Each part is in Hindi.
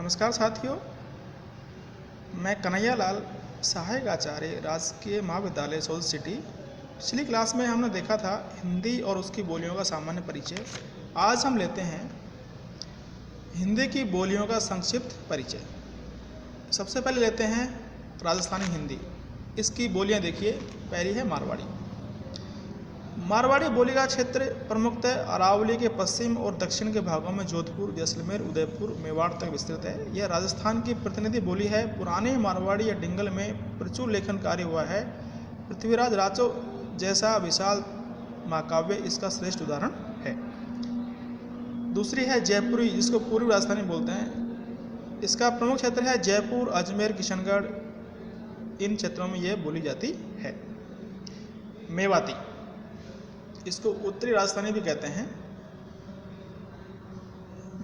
नमस्कार साथियों, मैं कन्हैया लाल, सहायक आचार्य, राजकीय महाविद्यालय सोल सिटी। पिछली क्लास में हमने देखा था हिंदी और उसकी बोलियों का सामान्य परिचय। आज हम लेते हैं हिंदी की बोलियों का संक्षिप्त परिचय। सबसे पहले लेते हैं राजस्थानी हिंदी। इसकी बोलियां देखिए। पहली है मारवाड़ी। मारवाड़ी बोली का क्षेत्र प्रमुखतः अरावली के पश्चिम और दक्षिण के भागों में जोधपुर, जैसलमेर, उदयपुर, मेवाड़ तक विस्तृत है। यह राजस्थान की प्रतिनिधि बोली है। पुराने मारवाड़ी या डिंगल में प्रचुर लेखन कार्य हुआ है। पृथ्वीराज राचो जैसा विशाल महाकाव्य इसका श्रेष्ठ उदाहरण है। दूसरी है जयपुरी, जिसको पूर्वी राजस्थानी बोलते हैं। इसका प्रमुख क्षेत्र है जयपुर, अजमेर, किशनगढ़। इन क्षेत्रों में यह बोली जाती है। मेवाती, इसको उत्तरी राजस्थानी भी कहते हैं।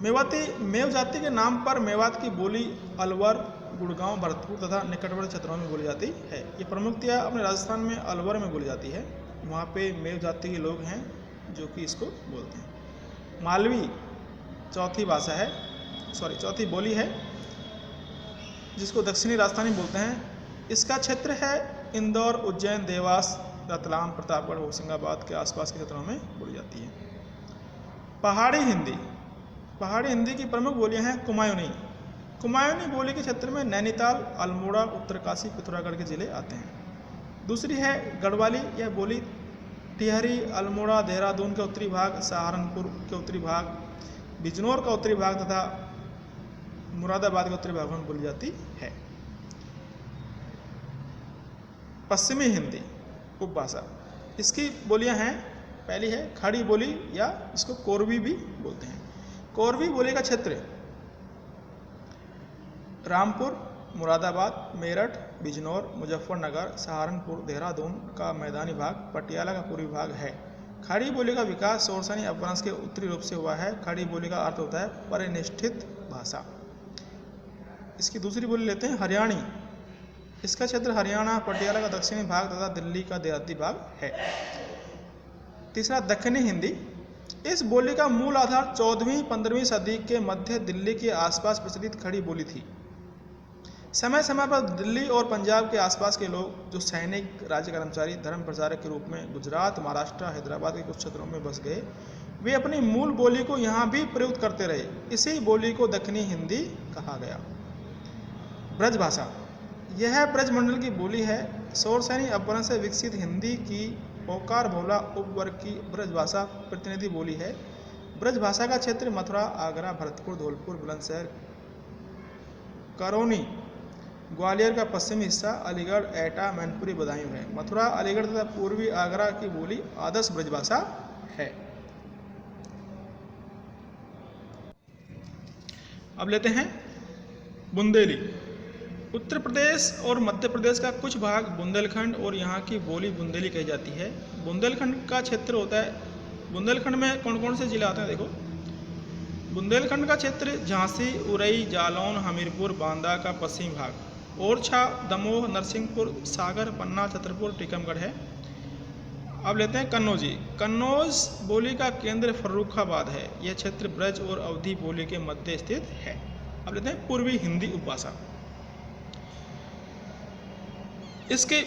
मेवाती मेव जाति के नाम पर मेवात की बोली अलवर, गुड़गांव, भरतपुर तथा निकटवर्ती क्षेत्रों में बोली जाती है। ये प्रमुखतया अपने राजस्थान में अलवर में बोली जाती है। वहाँ पे मेव जाति के लोग हैं जो कि इसको बोलते हैं। मालवी चौथी भाषा है, चौथी बोली है, जिसको दक्षिणी राजस्थानी बोलते हैं। इसका क्षेत्र है इंदौर, उज्जैन, देवास, रतलाम, प्रतापगढ़, होशंगाबाद के आसपास के क्षेत्रों में बोली जाती है। पहाड़ी हिंदी। पहाड़ी हिंदी की प्रमुख बोलियां हैं कुमायूनी। कुमायूनी बोली के क्षेत्र में नैनीताल, अल्मोड़ा, उत्तरकाशी, पिथौरागढ़ के जिले आते हैं। दूसरी है गढ़वाली। यह बोली टिहरी, अल्मोड़ा, देहरादून के उत्तरी भाग, सहारनपुर के उत्तरी भाग, बिजनौर का उत्तरी भाग तथा मुरादाबाद के उत्तरी भागों में बोली जाती है। पश्चिमी हिंदी उपभाषा। इसकी बोलियां हैं, पहली है खड़ी बोली या इसको कोरवी भी बोलते हैं। कोरवी बोली का क्षेत्र रामपुर, मुरादाबाद, मेरठ, बिजनौर, मुजफ्फरनगर, सहारनपुर, देहरादून का मैदानी भाग, पटियाला का पूर्वी भाग है। खड़ी बोली का विकास शौरसेनी अपभ्रंश के उत्तरी रूप से हुआ है। खड़ी बोली का अर्थ होता है परिनिष्ठित भाषा। इसकी दूसरी बोली लेते हैं हरियाणी। इसका क्षेत्र हरियाणा, पटियाला का दक्षिणी भाग तथा दिल्ली का देहाती भाग है। तीसरा दक्षिणी हिंदी। इस बोली का मूल आधार 14वीं-15वीं सदी के मध्य दिल्ली के आसपास प्रचलित खड़ी बोली थी। समय समय पर दिल्ली और पंजाब के आसपास के लोग जो सैनिक, राज्य कर्मचारी, धर्म प्रचारक के रूप में गुजरात, महाराष्ट्र, हैदराबाद के कुछ क्षेत्रों में बस गए, वे अपनी मूल बोली को यहाँ भी प्रयुक्त करते रहे। इसी बोली को दक्षिणी हिंदी कहा गया। ब्रज भाषा। यह ब्रजमंडल की बोली है। शौरसेनी अपभ्रंश से विकसित हिंदी की ओकार भोला उपवर्ग की ब्रज भाषा प्रतिनिधि बोली है। ब्रज भाषा का क्षेत्र मथुरा, आगरा, भरतपुर, धौलपुर, बुलंदशहर, करौनी, ग्वालियर का पश्चिमी हिस्सा, अलीगढ़, एटा, मैनपुरी, बदायूं है। मथुरा, अलीगढ़ तथा पूर्वी आगरा की बोली आदर्श ब्रज भाषा है। अब लेते हैं बुंदेली। उत्तर प्रदेश और मध्य प्रदेश का कुछ भाग बुंदेलखंड और यहाँ की बोली बुंदेली कही जाती है। बुंदेलखंड का क्षेत्र होता है। बुंदेलखंड में कौन कौन से जिले आते हैं देखो। बुंदेलखंड का क्षेत्र झांसी, उरई, जालौन, हमीरपुर, बांदा का पश्चिमी भाग, ओरछा, दमोह, नरसिंहपुर, सागर, पन्ना, छतरपुर, टीकमगढ़ है। अब लेते हैं कन्नौजी। कन्नौज बोली का केंद्र फर्रुखाबाद है। यह क्षेत्र ब्रज और अवधी बोली के मध्य स्थित है। अब लेते हैं पूर्वी हिंदी उपभाषा। इसकी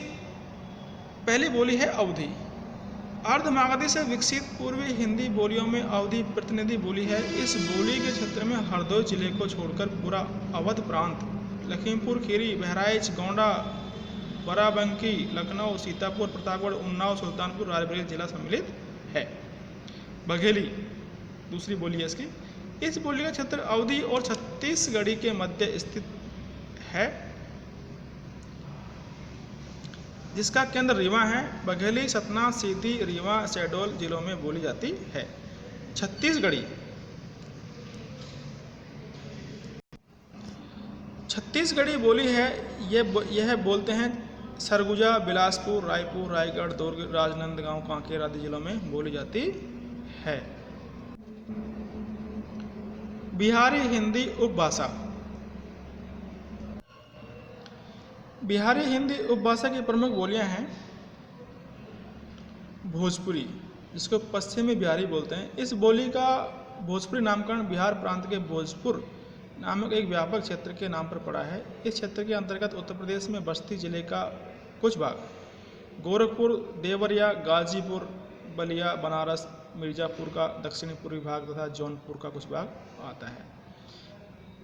पहली बोली है अवधी। अर्धमागधी से विकसित पूर्वी हिंदी बोलियों में अवधी प्रतिनिधि बोली है। इस बोली के क्षेत्र में हरदोई जिले को छोड़कर पूरा अवध प्रांत, लखीमपुर खीरी, बहराइच, गोंडा, बाराबंकी, लखनऊ, सीतापुर, प्रतापगढ़, उन्नाव, सुल्तानपुर, रायबरेली जिला सम्मिलित है। बघेली दूसरी बोली है इसकी। इस बोली का क्षेत्र अवधी और छत्तीसगढ़ी के मध्य स्थित है, जिसका केंद्र रीवा है। बघेली सतना, सीधी, रीवा, शहडोल जिलों में बोली जाती है। छत्तीसगढ़ी। छत्तीसगढ़ी बोली है। यह बोलते हैं सरगुजा, बिलासपुर, रायपुर, रायगढ़, दुर्ग, राजनांदगांव, कांकेर आदि जिलों में बोली जाती है। बिहारी हिंदी उपभाषा। बिहारी हिंदी उपभाषा की प्रमुख बोलियां हैं भोजपुरी, जिसको पश्चिमी बिहारी बोलते हैं। इस बोली का भोजपुरी नामकरण बिहार प्रांत के भोजपुर नामक एक व्यापक क्षेत्र के नाम पर पड़ा है। इस क्षेत्र के अंतर्गत उत्तर प्रदेश में बस्ती जिले का कुछ भाग, गोरखपुर, देवरिया, गाजीपुर, बलिया, बनारस, मिर्ज़ापुर का दक्षिणी पूर्वी भाग तथा जौनपुर का कुछ भाग आता है।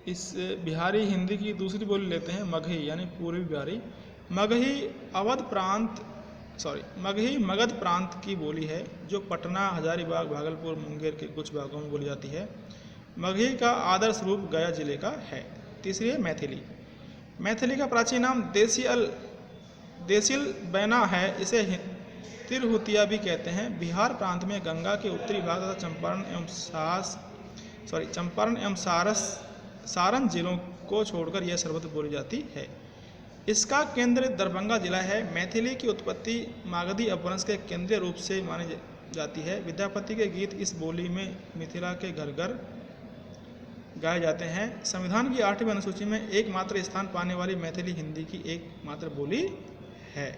इस बिहारी हिंदी की दूसरी बोली लेते हैं मगही यानी पूर्वी बिहारी। मगही मगध प्रांत की बोली है जो पटना, हजारीबाग, भागलपुर, मुंगेर के कुछ भागों में बोली जाती है। मगही का आदर्श रूप गया जिले का है। तीसरी है मैथिली। मैथिली का प्राचीन नाम देसिल बैना है। इसे तिरहुतिया भी कहते हैं। बिहार प्रांत में गंगा के उत्तरी भाग तथा चंपारण एवं सारण जिलों को छोड़कर यह सर्वत्र बोली जाती है। इसका केंद्र दरभंगा जिला है। मैथिली की उत्पत्ति मागधी अपभ्रंश के केंद्रीय रूप से मानी जाती है। विद्यापति के गीत इस बोली में मिथिला के घर घर गाए जाते हैं। संविधान की 8वीं अनुसूची में एकमात्र स्थान पाने वाली मैथिली हिंदी की एकमात्र बोली है।